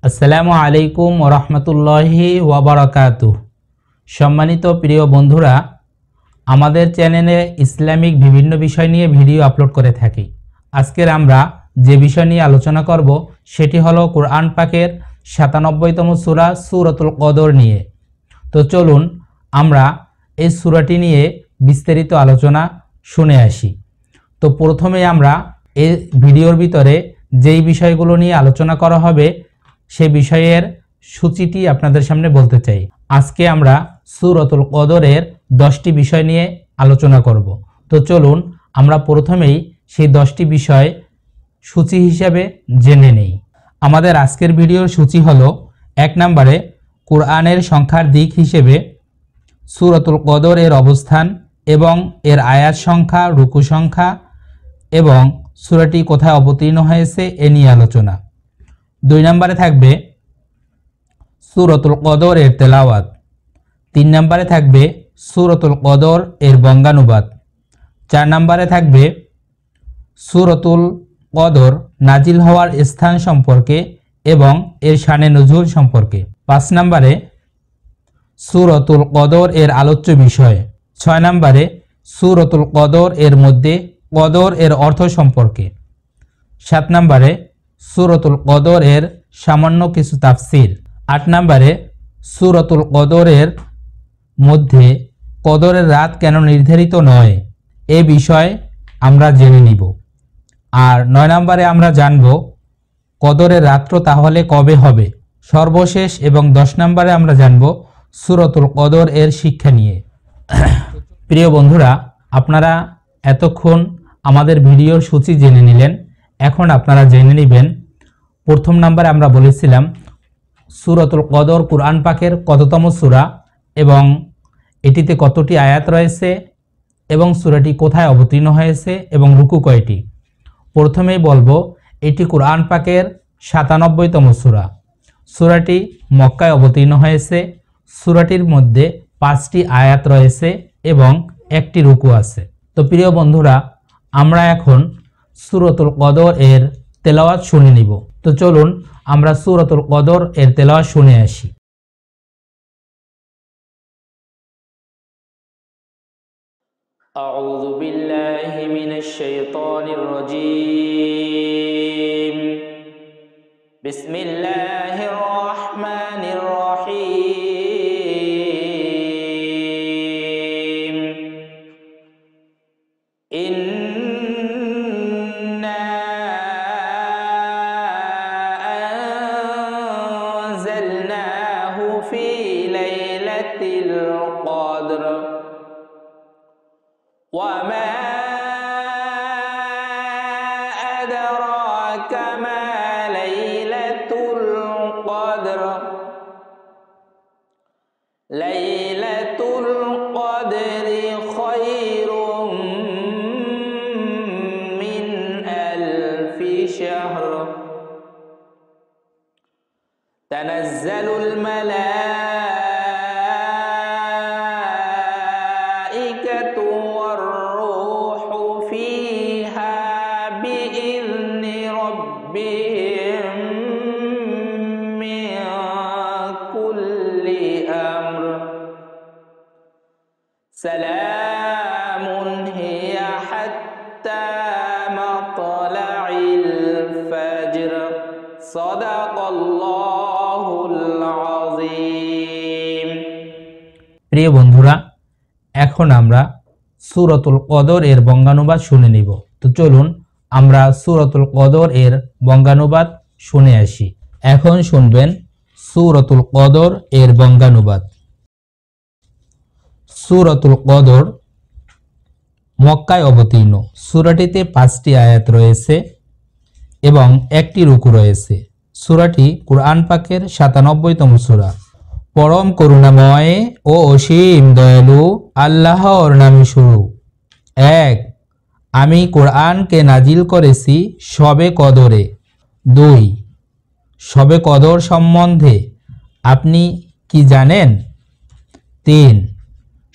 আসসালামু আলাইকুম ওয়া রাহমাতুল্লাহি ওয়া বারাকাতুহু। সম্মানিত প্রিয় বন্ধুরা, আমাদের চ্যানেলে ইসলামিক বিভিন্ন বিষয় নিয়ে ভিডিও আপলোড করে থাকি। আজকের আমরা যে বিষয় নিয়ে আলোচনা করব সেটি হলো কোরআন পাকের ৯৭তম সূরা সূরাতুল কদর নিয়ে। তো চলুন আমরা এই সূরাটি নিয়ে বিস্তারিত আলোচনা শুনে আসি। তো প্রথমে আমরা এই ভিডিওর ভিতরে যেই বিষয়গুলো নিয়ে আলোচনা করা হবে সেই বিষয়ের সূচিটি আপনাদের সামনে বলতে চাই। আজকে আমরা সূরাতুল কদরের 10টি বিষয় নিয়ে আলোচনা করব। তো চলুন আমরা প্রথমেই সেই 10টি বিষয় সূচি হিসাবে জেনে নেই। আমাদের আজকের ভিডিওর সূচি হলো 1 নম্বরে কোরআনের সংখ্যার দিক হিসেবে সূরাতুল কদর এর অবস্থান এবং এর আয়াত সংখ্যা, রুকু সংখ্যা এবং সূরাটি কোথায় অবতীর্ণ হয়েছে এ নিয়ে আলোচনা। 2 নম্বরে থাকবে সূরাতুল কদর এর তেলাওয়াত। 3 নম্বরে থাকবে সূরাতুল কদর এর বঙ্গানুবাদ। 4 নম্বরে থাকবে সূরাতুল কদর নাজিল হওয়ার স্থান সম্পর্কে এবং এর শানে নুজুল সম্পর্কে। 5 নম্বরে সূরাতুল কদর এর আলোচ্য বিষয়। 6 নম্বরে সূরাতুল কদর এর মধ্যে কদর এর অর্থ সম্পর্কে। 7 নম্বরে সূরাতুল কদর এর সামান্য কিছু তাফসির। 8 নম্বরে সূরাতুল কদরের মধ্যে কদরের রাত কেন নির্ধারিত নয় এ বিষয় আমরা জেনে নিব। আর 9 নম্বরে আমরা জানব কদরের রাত্র তাহলে কবে হবে। সর্বশেষ এবং 10 নম্বরে আমরা জানব সূরাতুল কদর এর শিক্ষা নিয়ে। প্রিয় বন্ধুরা, আপনারা এতক্ষণ আমাদের ভিডিওর সূচি জেনে নিলেন। এখন আপনারা জেনে নেবেন প্রথম নম্বরে আমরা বলেছিলাম সূরাতুল কদর কোরআন পাকের কততম সূরা এবং এটিতে কতটি আয়াত রয়েছে এবং সূরাটি কোথায় অবতীর্ণ হয়েছে এবং রুকু কয়টি। প্রথমেই বলবো এটি কোরআন পাকের ৯৭তম সূরা। সূরাটি মক্কায় অবতীর্ণ হয়েছে। সূরাটির মধ্যে 5টি আয়াত রয়েছে এবং 1টি রুকু আছে। তো প্রিয় বন্ধুরা, আমরা এখন সূরাতুল কদর এর তেলাওয়াত শুনে নিব। তো চলুন আমরা সূরাতুল কদর এর তেলাওয়াত শুনে আসি। আউযু বিল্লাহি মিনাশ শাইতানির রাজীম। বিসমিল্লাহির রহমানির রহিম। وما أدراك ما ليلة القدر ليلة القدر خير من 1000 شهر تنزل الملائكة والروح فيها بإذن ربهم من كل أمر سلام هي حتى مطلع الفجر صدق الله العظيم। প্রিয় বন্ধুরা, এখন আমরা সূরাতুল কদর এর বঙ্গানুবাদ শুনে নিব। তো চলুন আমরা সূরাতুল কদর এর বঙ্গানুবাদ শুনে আসি। এখন শুনবেন সূরাতুল কদর এর বঙ্গানুবাদ। সূরাতুল কদর মক্কায় অবতীর্ণ। সূরাটিতে 5টি আয়াত রয়েছে এবং 1টি রুকু রয়েছে। সূরাটি কোরআন পাকের ৯৭তম সূরা। পরম করুণাময় ও অসীম দয়ালু আল্লাহর নামে শুরু। 1, আমি কোরআনকে নাজিল করেছি শবে কদরে। 2, শবে কদর সম্বন্ধে আপনি কি জানেন? 3,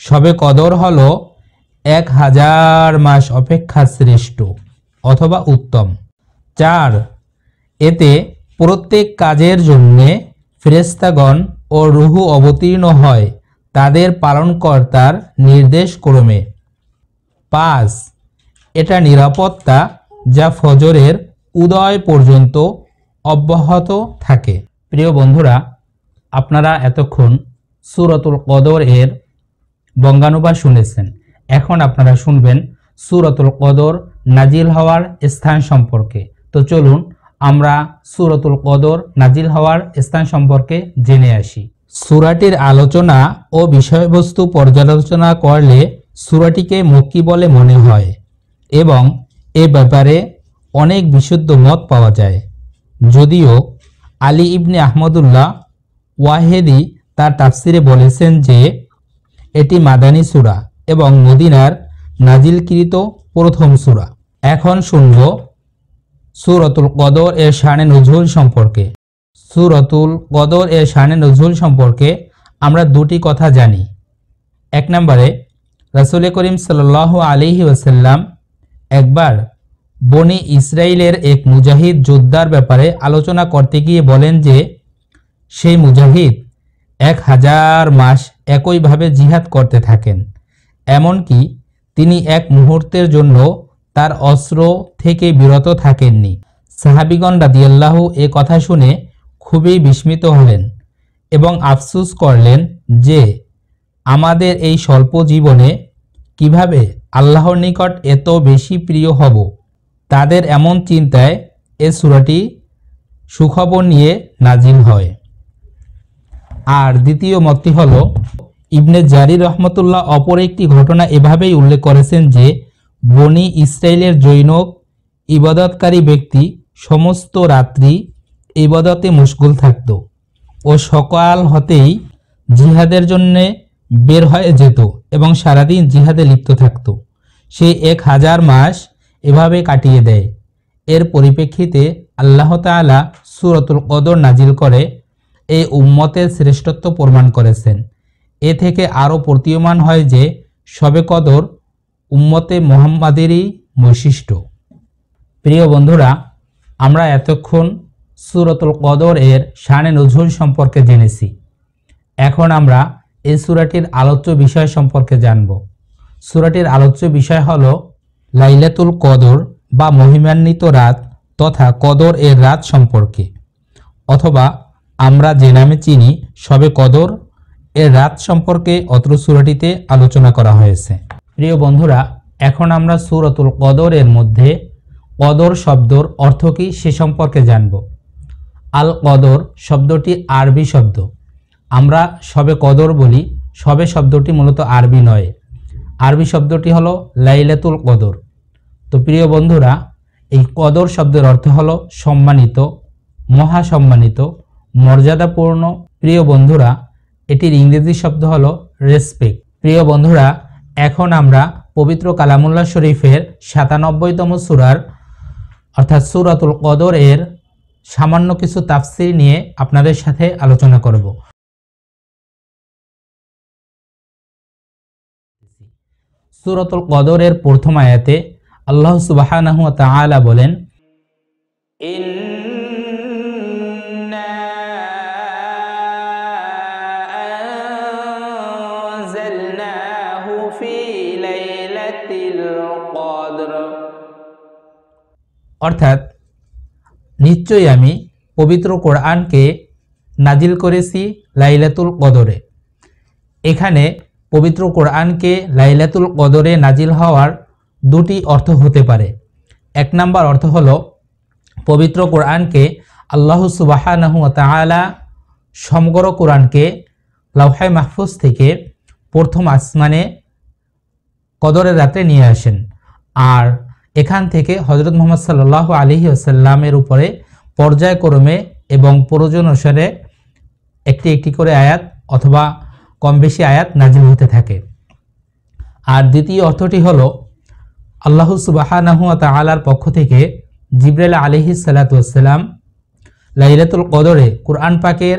শবে কদর হলো 1000 মাস অপেক্ষা শ্রেষ্ঠ অথবা উত্তম। 4, এতে প্রত্যেক কাজের জন্যে ফেরেশতাগণ ও রূহ অবতীর্ণ হয় তাদের পালনকর্তার নির্দেশ ক্রমে। 5. এটা নিরাপত্তা যা ফজরের উদয় পর্যন্ত অব্যাহত থাকে। প্রিয় বন্ধুরা, আপনারা এতক্ষণ সূরাতুল কদর এর বঙ্গানুবাদ শুনেছেন। এখন আপনারা শুনবেন সূরাতুল কদর নাজিল হওয়ার স্থান সম্পর্কে। তো চলুন আমরা সূরাতুল কদর নাজিল হওয়ার স্থান সম্পর্কে জেনে আসি। সূরাটির আলোচনা ও বিষয়বস্তু পর্যালোচনা করলে সূরাটিকে মক্কি বলে মনে হয় এবং এ ব্যাপারে অনেক বিশুদ্ধ মত পাওয়া যায়। যদিও আলী ইবনে আহমদুল্লাহ ওয়াহেদি তার তাফসিরে বলেছেন যে এটি মাদানী সূরা এবং মদিনার নাজিলকৃত প্রথম সূরা। এখন শুনব সূরাতুল কদর এর শানে নুজুল সম্পর্কে। সূরাতুল কদর এর শানে নুজুল সম্পর্কে আমরা দুটি কথা জানি। 1 নম্বরে রাসূল করিম সাল্লাল্লাহু আলাইহি ওয়াসাল্লাম একবার বনি ইসরাইলের এক মুজাহিদ যোদ্ধার ব্যাপারে আলোচনা করতে গিয়ে বলেন যে সেই মুজাহিদ 1000 মাস একইভাবে জিহাদ করতে থাকেন, এমনকি তিনি এক মুহূর্তের জন্য তার অস্ত্র থেকে বিরত থাকেননি। সাহাবীগণ রাদিয়াল্লাহু এ কথা শুনে খুবই বিস্মিত হলেন এবং আফসোস করলেন যে আমাদের এই স্বল্প জীবনে কিভাবে আল্লাহর নিকট এত বেশি প্রিয় হব। তাদের এমন চিন্তায় এ সূরাটি সুখবর নিয়ে নাজিল হয়। আর দ্বিতীয় মতটি হল ইবনে জারির রহমতুল্লাহ অপর একটি ঘটনা এভাবেই উল্লেখ করেছেন যে বনি ইসরাইলের জৈনক ইবাদতকারী ব্যক্তি সমস্ত রাত্রি ইবাদতে মশগুল থাকত ও সকাল হতেই জিহাদের জন্য বের হয়ে যেত এবং সারাদিন জিহাদে লিপ্ত থাকত। সে 1000 মাস এভাবে কাটিয়ে দেয়। এর পরিপ্রেক্ষিতে আল্লাহ তাআলা সূরাতুল কদর নাজিল করে এই উম্মতের শ্রেষ্ঠত্ব প্রমাণ করেছেন। এ থেকে আরও প্রতীয়মান হয় যে শবে কদর উম্মতে মুহাম্মাদেরই বৈশিষ্ট্য। প্রিয় বন্ধুরা, আমরা এতক্ষণ সূরাতুল কদর এর শানে নুজুল সম্পর্কে জেনেছি। এখন আমরা এই সূরাটির আলোচ্য বিষয় সম্পর্কে জানব। সূরাটির আলোচ্য বিষয় হল লাইলাতুল কদর বা মহিমান্বিত রাত তথা কদর এর রাত সম্পর্কে, অথবা আমরা যে নামে চিনি শবে কদর এর রাত সম্পর্কে অত্র সূরাটিতে আলোচনা করা হয়েছে। প্রিয় বন্ধুরা, এখন আমরা সূরাতুল কদর এর মধ্যে কদর শব্দর অর্থ কী সে সম্পর্কে জানব। আল কদর শব্দটি আরবি শব্দ। আমরা শবে কদর বলি, শবে শব্দটি মূলত আরবি নয়। আরবি শব্দটি হলো লাইলাতুল কদর। তো প্রিয় বন্ধুরা, এই কদর শব্দের অর্থ হলো সম্মানিত, মহাসম্মানিত, মর্যাদাপূর্ণ। প্রিয় বন্ধুরা, এটির ইংরেজি শব্দ হলো রেসপেক্ট। প্রিয় বন্ধুরা, এখন আমরা পবিত্র কালামুল্লাহ শরীফের 97তম সূরার অর্থাৎ সূরাতুল কদর এর সামান্য কিছু তাফসীর নিয়ে আপনাদের সাথে আলোচনা করব। সূরাতুল কদর এর প্রথম আয়াতে আল্লাহ সুবহানাহু ওয়া তাআলা বলেন, ইন্না আনজালনাহু ফি লাইলাতিল কদর, অর্থাৎ নিশ্চয়ই আমি পবিত্র কোরআনকে নাজিল করেছি লাইলাতুল কদরে। এখানে পবিত্র কোরআনকে লাইলাতুল কদরে নাজিল হওয়ার দুটি অর্থ হতে পারে। 1 নম্বর অর্থ হলো পবিত্র কোরআনকে আল্লাহ সুবহানাহু ওয়া তাআলা সমগ্র কোরআনকে লাওহে মাহফুজ থেকে প্রথম আসমানে কদরের রাতে নিয়ে আসেন, আর এখান থেকে হযরত মুহাম্মদ সাল্লাল্লাহু আলাইহি ওয়াসাল্লামের উপরে পর্যায়ক্রমে এবং প্রয়োজন অনুসারে একটি একটি করে আয়াত অথবা কম বেশি আয়াত নাজিল হতে থাকে। আর দ্বিতীয় অর্থটি হলো আল্লাহ সুবহানাহু ওয়া তাআলার পক্ষ থেকে জিবরাইল আলাইহিস সালাতু ওয়াস সালাম লাইলাতুল কদরে কোরআন পাকের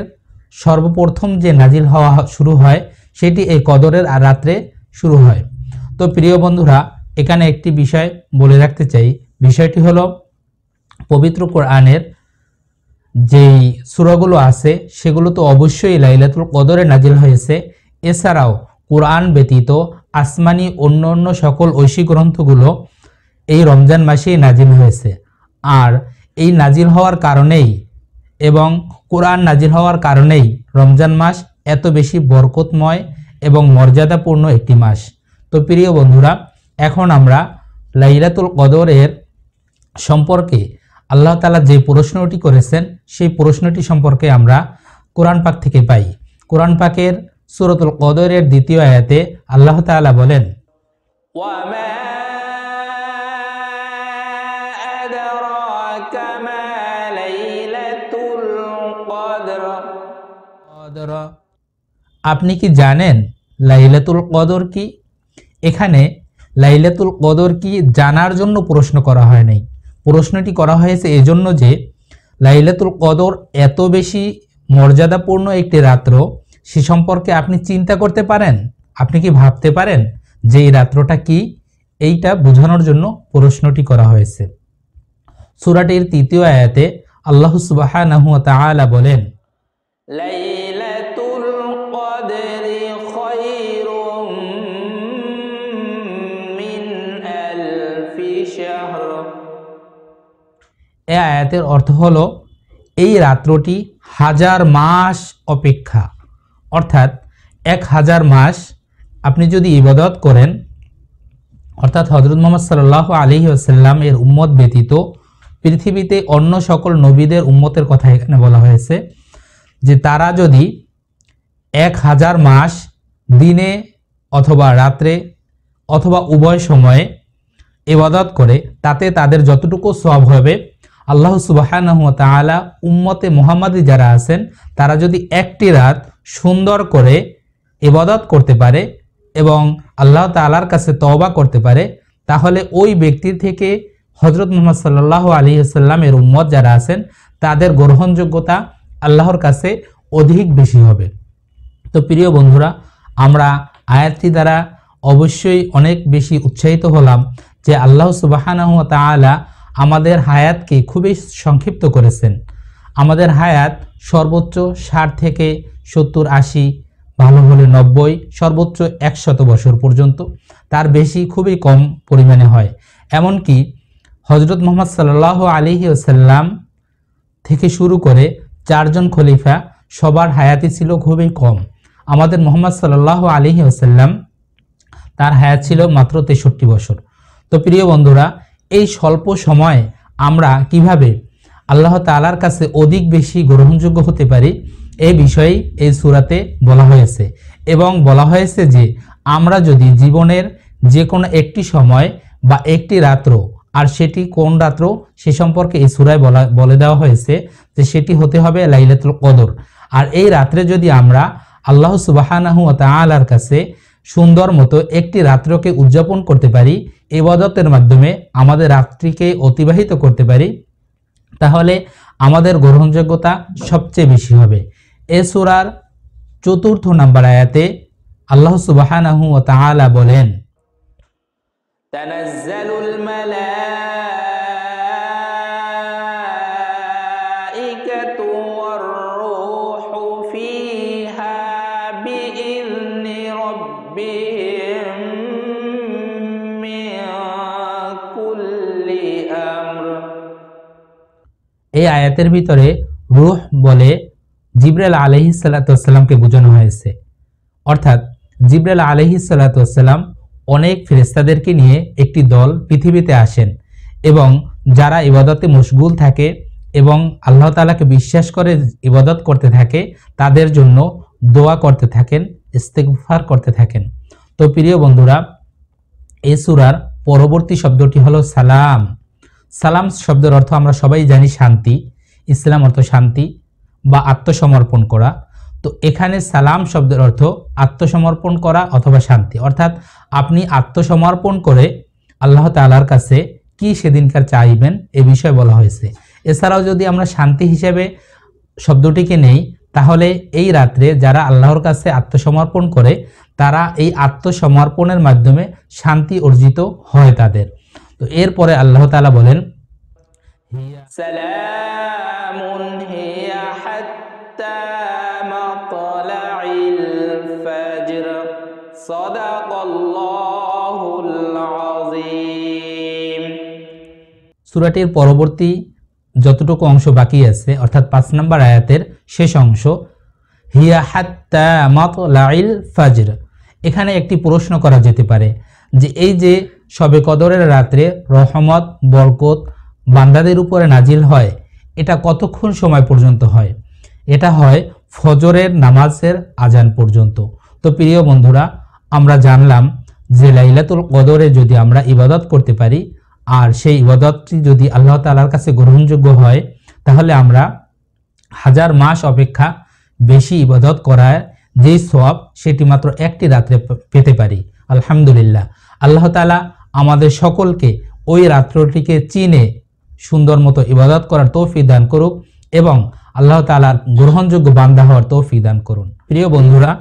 সর্বপ্রথম যে নাজিল হওয়া শুরু হয় সেটি এই কদরের রাত্রে শুরু হয়। তো প্রিয় বন্ধুরা, এখানে একটি বিষয় বলে রাখতে চাই। বিষয়টি হলো পবিত্র কোরআনের যেই সূরাগুলো আছে সেগুলো তো অবশ্যই লাইলাতুল কদরে নাজিল হয়েছে। এছাড়াও কোরআন ব্যতীত আসমানি অন্য সকল ঐশী গ্রন্থগুলো এই রমজান মাসেই নাজিল হয়েছে। আর এই নাজিল হওয়ার কারণেই এবং কোরআন নাজিল হওয়ার কারণেই রমজান মাস এত বেশি বরকতময় এবং মর্যাদাপূর্ণ একটি মাস। তো প্রিয় বন্ধুরা, এখন আমরা লাইলাতুল কদরের সম্পর্কে আল্লাহ তাআলা যে প্রশ্নটি করেছেন সেই প্রশ্নটি সম্পর্কে আমরা কোরআন পাক থেকে পাই। কোরআন পাকের সূরাতুল কদরের 2য় আয়াতে আল্লাহ তাআলা বলেন, ওয়ামা আদরাকা মা লাইলাতুল কদর। আপনি কি জানেন লাইলাতুল কদর কি? এখানে লাইলাতুল কদর কি জানার জন্য প্রশ্ন করা হয় নাই, প্রশ্নটি করা হয়েছে এজন্য যে লাইলাতুল কদর এত বেশি মর্যাদাপূর্ণ একটি রাত্র, সে সম্পর্কে আপনি চিন্তা করতে পারেন, আপনি কি ভাবতে পারেন যে এই রাত্রটা কি? এইটা বোঝানোর জন্য প্রশ্নটি করা হয়েছে। সূরাটির 3য় আয়াতে আল্লাহ সুবহানাহু ওয়া তাআলা বলেন, লাইলাতুল কদরি খায়রুম মিন আলফি শাহর। এই আয়াতের অর্থ হলো এই রাত্রটি 1000 মাস অপেক্ষা, অর্থাৎ 1000 মাস আপনি যদি ইবাদত করেন, অর্থাৎ হযরত মুহাম্মদ সাল্লাল্লাহু আলাইহি ওয়াসাল্লাম এর উম্মত ব্যতীত পৃথিবীতে অন্য সকল নবীদের উম্মতের কথা এখানে বলা হয়েছে, যে তারা যদি 1000 মাস দিনে অথবা রাত্রে অথবা উভয় সময়ে ইবাদত করে, তাতে তাদের যতটুকু সওয়াব হবে, আল্লাহ সুবহানাহু ওয়া তাআলা উম্মতে মুহাম্মাদি যারা আছেন তারা যদি একটি রাত সুন্দর করে ইবাদত করতে পারে এবং আল্লাহ তাআলার কাছে তওবা করতে পারে, তাহলে ওই ব্যক্তির থেকে হযরত মুহাম্মদ সাল্লাল্লাহু আলাইহি ওয়াসাল্লাম এর উম্মত যারা আছেন তাদের গ্রহণযোগ্যতা আল্লাহর কাছে অধিক বেশি হবে। তো প্রিয় বন্ধুরা, আমরা আয়াতটি দ্বারা অবশ্যই অনেক বেশি উৎসাহিত হলাম যে আল্লাহ সুবহানাহু ওয়া তাআলা আমাদের হায়াতকে খুবই সংক্ষিপ্ত করেছেন। আমাদের হায়াত সর্বোচ্চ 60 থেকে 70, 80, ভালো হলে 90, সর্বোচ্চ 100 বছর পর্যন্ত, তার বেশি খুবই কম পরিমাণে হয়। এমনকি হযরত মুহাম্মদ সাল্লাল্লাহু আলাইহি ওয়াসাল্লাম থেকে শুরু করে 4 জন খলিফা সবার হায়াতই ছিল খুবই কম। আমাদের মুহাম্মদ সাল্লাল্লাহু আলাইহি ওয়াসাল্লাম তার হায়াত ছিল মাত্র 63 বছর। তো প্রিয় বন্ধুরা, এই স্বল্প সময়ে আমরা কিভাবে আল্লাহ তাআলার কাছে অধিক বেশি গ্রহণযোগ্য হতে পারি এই বিষয়ে এই সূরাতে বলা হয়েছে, এবং বলা হয়েছে যে আমরা যদি জীবনের যে কোনো একটি সময় বা একটি রাত্র, আর সেটি কোন রাত্র সে সম্পর্কে এই সূরায় বলে দেওয়া হয়েছে যে সেটি হতে হবে লাইলাতুল কদর। আর এই রাত্রে যদি আমরা আল্লাহ সুবহানাহু ওয়া তাআলার কাছে সুন্দর মতো একটি রাত্রকে উদযাপন করতে পারি, ইবাদতের মাধ্যমে আমাদের রাত্রিকে অতিবাহিত করতে পারি, তাহলে আমাদের গ্রহণযোগ্যতা সবচেয়ে বেশি হবে। এই সূরার 4র্থ নম্বর আয়াতে আল্লাহ সুবহানাহু ওয়া তাআলা বলেন, তানাজ্জালুল মালাইকাতু ওয়ার রূহু ফিহা বিইذনি রাব্বিহিম মিন কুল্লি আমর। এই আয়াতের ভিতরে রূহ বলে জিবরাইল আলাইহিস সালাতু ওয়াসসালামকে বোঝানো হয়েছে, অর্থাৎ জিবরাইল আলাইহিস সালাতু ওয়াসসালাম অনেক ফেরেশতাদেরকে নিয়ে একটি দল পৃথিবীতে আসেন এবং যারা ইবাদতে মশগুল থাকে এবং আল্লাহ তাআলাকে বিশ্বাস করে ইবাদত করতে থাকে তাদের জন্য দোয়া করতে থাকেন, ইস্তিগফার করতে থাকেন। তো প্রিয় বন্ধুরা, এই সূরার পরবর্তী শব্দটি হলো সালাম। সালাম শব্দের অর্থ আমরা সবাই জানি শান্তি, ইসলাম অর্থ শান্তি বা আত্মসমর্পণ করা। তো এখানে সালাম শব্দের অর্থ আত্মসমর্পণ করা অথবা শান্তি, অর্থাৎ আপনি আত্মসমর্পণ করে আল্লাহ তাআলার কাছে কি সেদিনকার চাইবেন এ বিষয়ে বলা হয়েছে। এছাড়াও যদি আমরা শান্তি হিসেবে শব্দটিকে নেই, তাহলে এই রাত্রে যারা আল্লাহর কাছে আত্মসমর্পণ করে তারা এই আত্মসমর্পণের মাধ্যমে শান্তি অর্জিত হয় তাদের। তো এরপরে আল্লাহ তাআলা বলেন, সালামুন সূরাটির পরবর্তী যতটুকু অংশ বাকি আছে অর্থাৎ 5 নম্বর আয়াতের শেষ অংশ হিয়া হাত্তা মাতলাইল ফাজর, এখানে একটি প্রশ্ন করা যেতে পারে যে এই যে শবে কদরের রাত্রে রহমত বরকত বান্দাদের উপরে নাজিল হয়, এটা কতক্ষণ সময় পর্যন্ত হয়? এটা হয় ফজরের নামাজের আজান পর্যন্ত। তো প্রিয় বন্ধুরা, আমরা জানলাম যে লাইলাতুল কদরে যদি আমরা ইবাদত করতে পারি আর সেই ইবাদতটি যদি আল্লাহ তাআলার কাছে গ্রহণযোগ্য হয়, তাহলে আমরা হাজার মাস অপেক্ষা বেশি ইবাদত করার যেই সওয়াব সেটি মাত্র একটি রাত্রে পেতে পারি। আলহামদুলিল্লাহ, আল্লাহ তাআলা আমাদের সকলকে ওই রাত্রটিকে চিনে সুন্দর মতো ইবাদত করার তৌফিক দান করুক এবং আল্লাহ তাআলার গ্রহণযোগ্য বান্দা হওয়ার তৌফিক দান করুন। প্রিয় বন্ধুরা,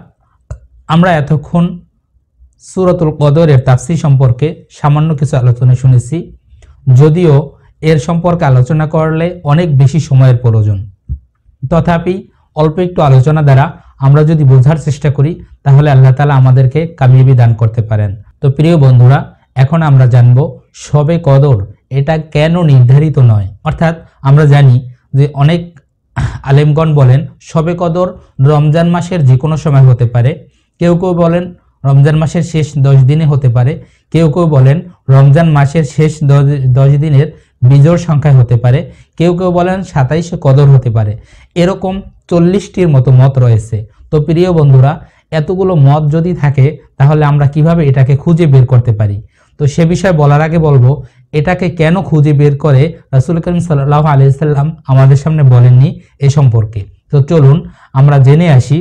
আমরা এতক্ষণ সূরাতুল কদরের তাফসীর সম্পর্কে সামান্য কিছু আলোচনা শুনেছি, যদিও এর সম্পর্কে আলোচনা করলে অনেক বেশি সময়ের প্রয়োজন। তথাপি অল্প একটু আলোচনা দ্বারা আমরা যদি বোঝার চেষ্টা করি তাহলে আল্লাহ তাআলা আমাদেরকে কামিয়াবি দান করতে পারেন। তো প্রিয় বন্ধুরা, এখন আমরা জানব শবে কদর এটা কেন নির্ধারিত নয়। অর্থাৎ আমরা জানি যে অনেক আলেমগণ বলেন শবে কদর রমজান মাসের যে কোনো সময় হতে পারে, কেউ কেউ বলেন রমজান মাসের শেষ 10 দিনে হতে পারে, কেউ কেউ বলেন রমজান মাসের শেষ 10 দিনের বিজোড় সংখ্যায় হতে পারে, কেউ কেউ বলেন 27শে কদর হতে পারে। এরকম 40টির মতো মত রয়েছে। তো প্রিয় বন্ধুরা, এতগুলো মত যদি থাকে তাহলে আমরা কিভাবে এটাকে খুঁজে বের করতে পারি? তো সে বিষয়ে বলার আগে বলবো এটাকে কেন খুঁজে বের করে রাসূল করিম সাল্লাল্লাহু আলাইহি ওয়াসাল্লাম আমাদের সামনে বলেননি এ সম্পর্কে। তো চলুন আমরা জেনে আসি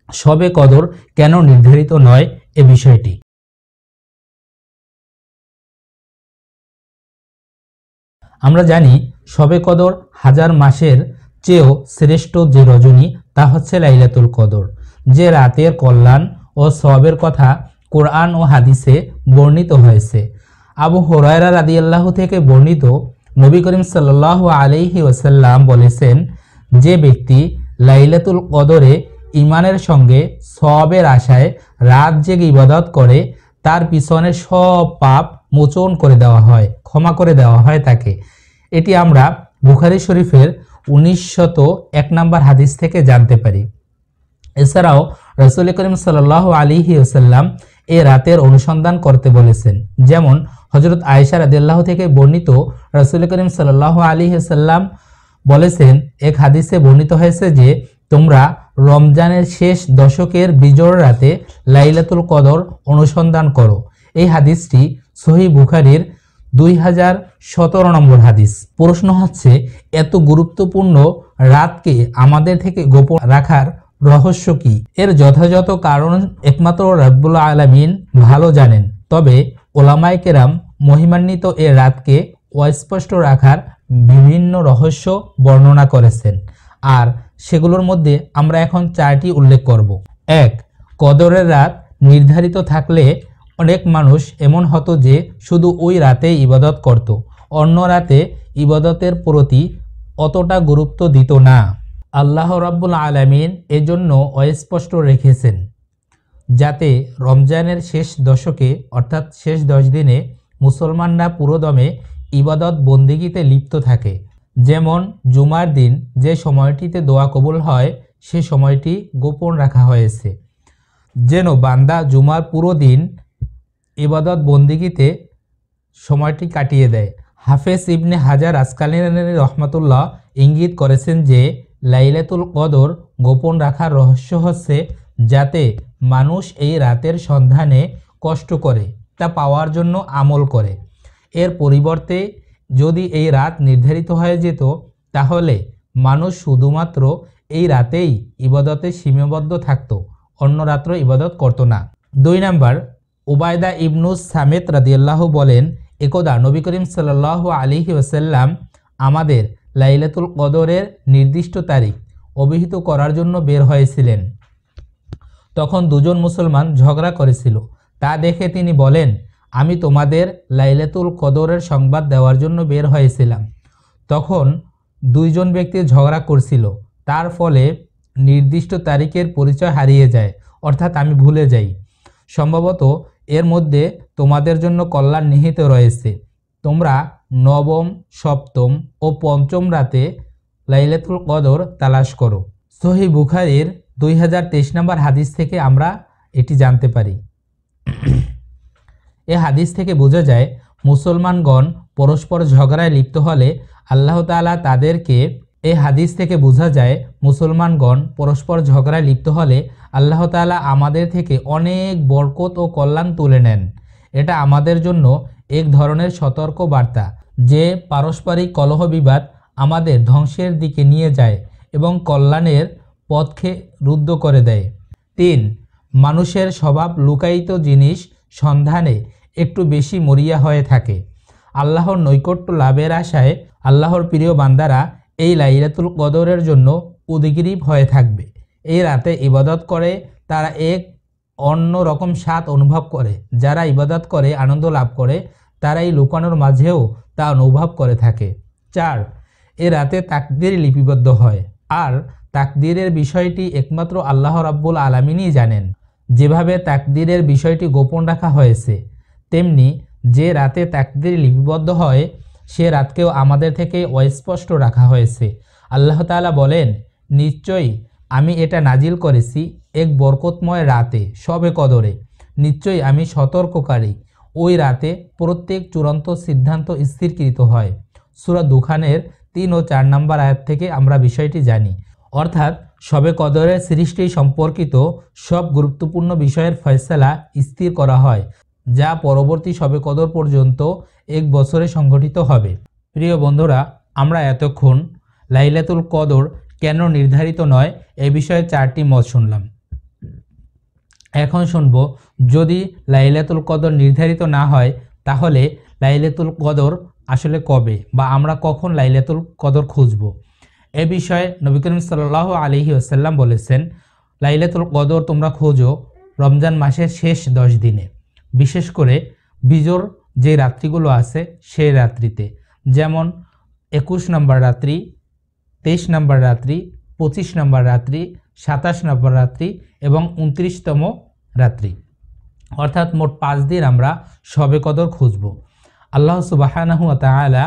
শবে কদর কেন নির্ধারিত নয় এ বিষয়টি। আমরা জানি শবে কদর হাজার মাসের চেয়েও শ্রেষ্ঠ যে রজনী তা হচ্ছে লাইলাতুল কদর, যে রাতের কল্যাণ ও সওয়াবের কথা কোরআন ও হাদিসে বর্ণিত হয়েছে। আবু হুরায়রা রাদিয়াল্লাহু থেকে বর্ণিত নবী করিম সাল্লাল্লাহু আলাইহি ওয়াসাল্লাম বলেছেন, যে ব্যক্তি লাইলাতুল কদরে ঈমানের সঙ্গে সওয়াবের আশায় রাত জেগে ইবাদত করে তার পিছনে সব পাপ মোচন করে দেওয়া হয়, ক্ষমা করে দেওয়া হয় তাকে। এটি আমরা বুখারী শরীফের 1901 নম্বর হাদিস থেকে জানতে পারি। এছাড়াও রাসূল করিম সাল্লাল্লাহু আলাইহি ওয়াসাল্লাম এই রাতের অনুসন্ধান করতে বলেছেন। যেমন হযরত আয়েশা রাদিয়াল্লাহু থেকে বর্ণিত রাসূল করিম সাল্লাল্লাহু আলাইহি ওয়াসাল্লাম বলেছেন, এক হাদিসে বর্ণিত হয়েছে যে তোমরা রমজানের শেষ দশকের বিজোড় রাতে লাইলাতুল কদর অনুসন্ধান করো। এই হাদিসটি সহিহ বুখারীর 2017 নম্বর হাদিস। প্রশ্ন হচ্ছে, এত গুরুত্বপূর্ণ রাতকে আমাদের থেকে গোপন রাখার রহস্য কি? এর যথাযথ কারণ একমাত্র রব্বুল আলামিন ভালো জানেন। তবে ওলামায়ে কেরাম মহিমান্বিত এ রাতকে অস্পষ্ট রাখার বিভিন্ন রহস্য বর্ণনা করেছেন, আর সেগুলোর মধ্যে আমরা এখন 4টি উল্লেখ করব। 1. কদরের রাত নির্ধারিত থাকলে অনেক মানুষ এমন হতো যে শুধু ওই রাতেই ইবাদত করত, অন্য রাতে ইবাদতের প্রতি অতটা গুরুত্ব দিত না। আল্লাহ রাব্বুল আলামিন এজন্য অস্পষ্ট রেখেছেন যাতে রমজানের শেষ দশকে অর্থাৎ শেষ 10 দিনে মুসলমানরা পুরোদমে ইবাদত বন্দেগীতে লিপ্ত থাকে। যেমন জুমার দিন যে সময়টিতে দোয়া কবুল হয় সে সময়টি গোপন রাখা হয়েছে, যেন বান্দা জুমার পুরো দিন ইবাদত বন্দেগীতে সময়টি কাটিয়ে দেয়। হাফেজ ইবনে হাজার আসকালানি রহমাতুল্লাহ ইঙ্গিত করেছেন যে লাইলাতুল কদর গোপন রাখার রহস্য হচ্ছে যাতে মানুষ এই রাতের সন্ধানে কষ্ট করে তা পাওয়ার জন্য আমল করে। এর পরিবর্তে যদি এই রাত নির্ধারিত হয়ে যেত তাহলে মানুষ শুধুমাত্র এই রাতেই ইবাদতে সীমাবদ্ধ থাকত, অন্য রাত্র ইবাদত করত না। 2 নাম্বার, উবায়দা ইবনুস সামিত রাদিয়াল্লাহু বলেন, একদা নবী করিম সাল্লাল্লাহু আলাইহি ওয়াসাল্লাম আমাদের লাইলাতুল কদরের নির্দিষ্ট তারিখ অভিহিত করার জন্য বের হয়েছিলেন। তখন দুজন মুসলমান ঝগড়া করেছিল। তা দেখে তিনি বলেন, আমি তোমাদের লাইলাতুল কদরের সংবাদ দেওয়ার জন্য বের হয়েছিলাম। তখন 2 জন ব্যক্তি ঝগড়া করছিল, তার ফলে নির্দিষ্ট তারিখের পরিচয় হারিয়ে যায়, অর্থাৎ আমি ভুলে যাই। সম্ভবত এর মধ্যে তোমাদের জন্য কল্যাণ নিহিত রয়েছে। তোমরা নবম, সপ্তম ও পঞ্চম রাতে লাইলাতুল কদর তালাশ করো। সহিহ বুখারীর 2023 নম্বর হাদিস থেকে আমরা এটি জানতে পারি। এ হাদিস থেকে বোঝা যায় মুসলমানগণ পরস্পর ঝগড়ায় লিপ্ত হলে আল্লাহ তাআলা তাদেরকে আল্লাহ তাআলা আমাদের থেকে অনেক বরকত ও কল্যাণ তুলে নেন। এটা আমাদের জন্য এক ধরনের সতর্ক বার্তা যে পারস্পরিক কলহ বিবাদ আমাদের ধ্বংসের দিকে নিয়ে যায় এবং কল্যাণের পথকে রুদ্ধ করে দেয়। 3. মানুষের স্বভাব লুকায়িত জিনিস সন্ধানে একটু বেশি মরিয়া হয়ে থাকে। আল্লাহর নৈকট্য লাভের আশায় আল্লাহর প্রিয় বান্দারা এই লাইলাতুল কদরের জন্য উদগ্রীব হয়ে থাকবে। এই রাতে ইবাদত করে তারা এক অন্য রকম স্বাদ অনুভব করে। যারা ইবাদত করে আনন্দ লাভ করে তারা এই লুকানোর মাঝেও তা অনুভব করে থাকে। 4. এ রাতে তাকদীর লিপিবদ্ধ হয়, আর তাকদীরের বিষয়টি একমাত্র আল্লাহ রাব্বুল আলামিনই জানেন। যেভাবে তাকদীরের বিষয়টি গোপন রাখা হয়েছে, তেমনি যে রাতে তাকদীর লিপিবদ্ধ হয় সে রাতকেও আমাদের থেকে অস্পষ্ট রাখা হয়েছে। আল্লাহ তাআলা বলেন, নিশ্চয়ই আমি এটা নাজিল করেছি এক বরকতময় রাতে, শবে কদরে। নিশ্চয়ই আমি সতর্ককারী। ওই রাতে প্রত্যেক চূড়ান্ত সিদ্ধান্ত স্থিরকৃত হয়। সূরা দুখানের 3 ও 4 নম্বর আয়াত থেকে আমরা বিষয়টি জানি। অর্থাৎ শবে কদরের সৃষ্টি সম্পর্কিত সব গুরুত্বপূর্ণ বিষয়ের ফয়সালা স্থির করা হয়, যা পরবর্তী শবে কদর পর্যন্ত এক বছরে সংঘটিত হবে। প্রিয় বন্ধুরা, আমরা এতক্ষণ লাইলাতুল কদর কেন নির্ধারিত নয় এ বিষয়ে 4টি মত শুনলাম। এখন শুনব, যদি লাইলাতুল কদর নির্ধারিত না হয় তাহলে লাইলাতুল কদর আসলে কবে বা আমরা কখন লাইলাতুল কদর খুঁজব। এ বিষয়ে নবী করিম সাল্লাল্লাহু আলাইহি ওয়াসাল্লাম বলেছেন, লাইলাতুল কদর তোমরা খোঁজো রমজান মাসের শেষ 10 দিনে, বিশেষ করে বিজোর যে রাত্রিগুলো আছে সেই রাত্রিতে, যেমন 21 নম্বর রাত্রি, 23 নম্বর রাত্রি, 25 নম্বর রাত্রি, 27 নম্বর রাত্রি এবং 29তম রাত্রি। অর্থাৎ মোট 5 দিন আমরা শবে কদর খুঁজব। আল্লাহ সুবহানাহু ওয়া তাআলা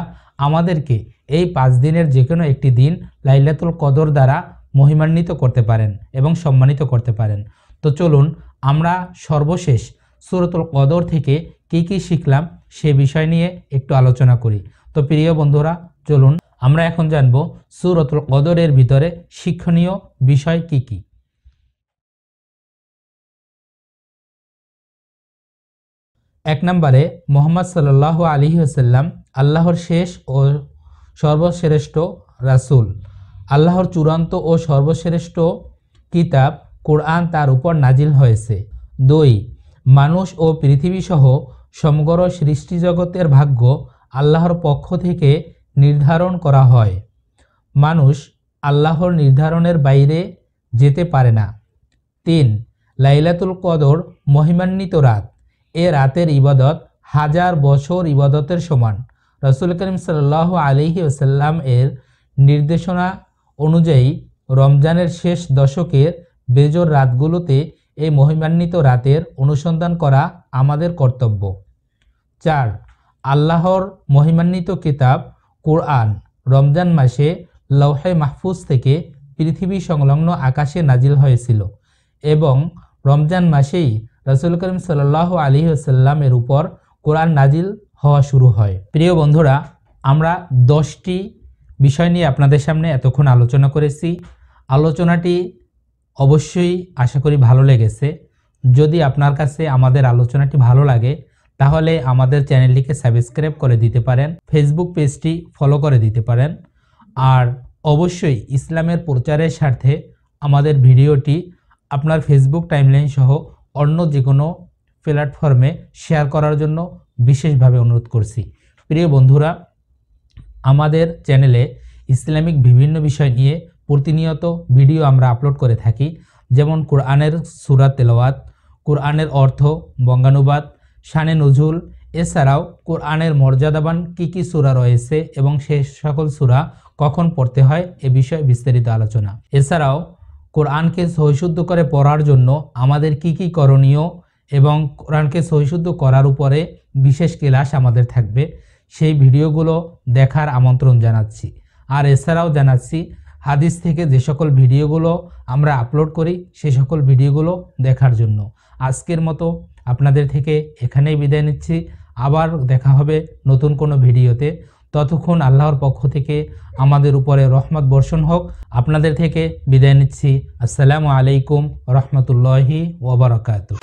আমাদেরকে এই 5 দিনের যে কোনো একটি দিন লাইলাতুল কদর দ্বারা মহিমান্বিত করতে পারেন এবং সম্মানিত করতে পারেন। তো চলুন আমরা সর্বশেষ সূরাতুল কদর থেকে কি শিখলাম সে বিষয় নিয়ে একটু আলোচনা করি। তো প্রিয় বন্ধুরা, চলুন আমরা এখন জানব সূরাতুল কদরের ভিতরে শিক্ষণীয় বিষয় কি। 1 নম্বরে মুহাম্মদ সাল্লাল্লাহু আলাইহি ওয়াসাল্লাম আল্লাহর শেষ ও সর্বশ্রেষ্ঠ রাসূল। আল্লাহর চূড়ান্ত ও সর্বশ্রেষ্ঠ কিতাব কোরআন তার উপর নাজিল হয়েছে। 2. মানুষ ও পৃথিবীসহ সমগ্র সৃষ্টিজগতের ভাগ্য আল্লাহর পক্ষ থেকে নির্ধারণ করা হয়। মানুষ আল্লাহর নির্ধারণের বাইরে যেতে পারে না। 3. লাইলাতুল কদর মহিমান্বিত রাত। এ রাতের ইবাদত 1000 বছর ইবাদতের সমান। রাসূল করিম সাল্লাল্লাহু আলাইহি ওয়াসাল্লাম এর নির্দেশনা অনুযায়ী রমজানের শেষ দশকের বেজোর রাতগুলোতে এই মহিমান্বিত রাতের অনুসন্ধান করা আমাদের কর্তব্য। 4. আল্লাহর মহিমান্বিত কিতাব কোরআন রমজান মাসে লৌহে মাহফুজ থেকে পৃথিবী সংলগ্ন আকাশে নাজিল হয়েছিল এবং রমজান মাসেই রাসূল করিম সাল্লাল্লাহু আলাইহি ওয়াসাল্লামের উপর কোরআন নাজিল হওয়া শুরু হয়। প্রিয় বন্ধুরা, আমরা 10টি বিষয় নিয়ে আপনাদের সামনে এতক্ষণ আলোচনা করেছি। আলোচনাটি অবশ্যই আশা করি ভালো লেগেছে। যদি আপনার কাছে আমাদের আলোচনাটি ভালো লাগে তাহলে আমাদের চ্যানেলটিকে সাবস্ক্রাইব করে দিতে পারেন, ফেসবুক পেজটি ফলো করে দিতে পারেন, আর অবশ্যই ইসলামের প্রচারের স্বার্থে আমাদের ভিডিওটি আপনার ফেসবুক টাইমলাইন সহ অন্য যে কোনো প্ল্যাটফর্মে শেয়ার করার জন্য বিশেষভাবে অনুরোধ করছি। প্রিয় বন্ধুরা, আমাদের চ্যানেলে ইসলামিক বিভিন্ন বিষয় নিয়ে প্রতিনিয়ত ভিডিও আমরা আপলোড করে থাকি, যেমন কোরআনের সূরা তেলাওয়াত, কোরআনের অর্থ, বঙ্গানুবাদ, শানে নুজুল, এছাড়াও কোরআনের মর্যাদাবান কি সূরা রয়েছে এবং সেই সকল সূরা কখন পড়তে হয় এ বিষয়ে বিস্তারিত আলোচনা। এছাড়াও কোরআনকে সহিশুদ্ধ করে পড়ার জন্য আমাদের কি করণীয় এবং কোরআনকে সহিশুদ্ধ করার উপরে বিশেষ ক্লাস আমাদের থাকবে, সেই ভিডিওগুলো দেখার আমন্ত্রণ জানাচ্ছি। আর এছাড়াও জানাচ্ছি হাদিস থেকে যে সকল ভিডিওগুলো আমরা আপলোড করি সেই সকল ভিডিওগুলো দেখার জন্য। আজকের মতো আপনাদের থেকে এখানেই বিদায় নিচ্ছি। আবার দেখা হবে নতুন কোনো ভিডিওতে। ততক্ষণ আল্লাহর পক্ষ থেকে আমাদের উপরে রহমত বর্ষণ হোক। আপনাদের থেকে বিদায় নিচ্ছি। আসসালামু আলাইকুম রহমতুল্লাহি ওয়া বারাকাতুহু।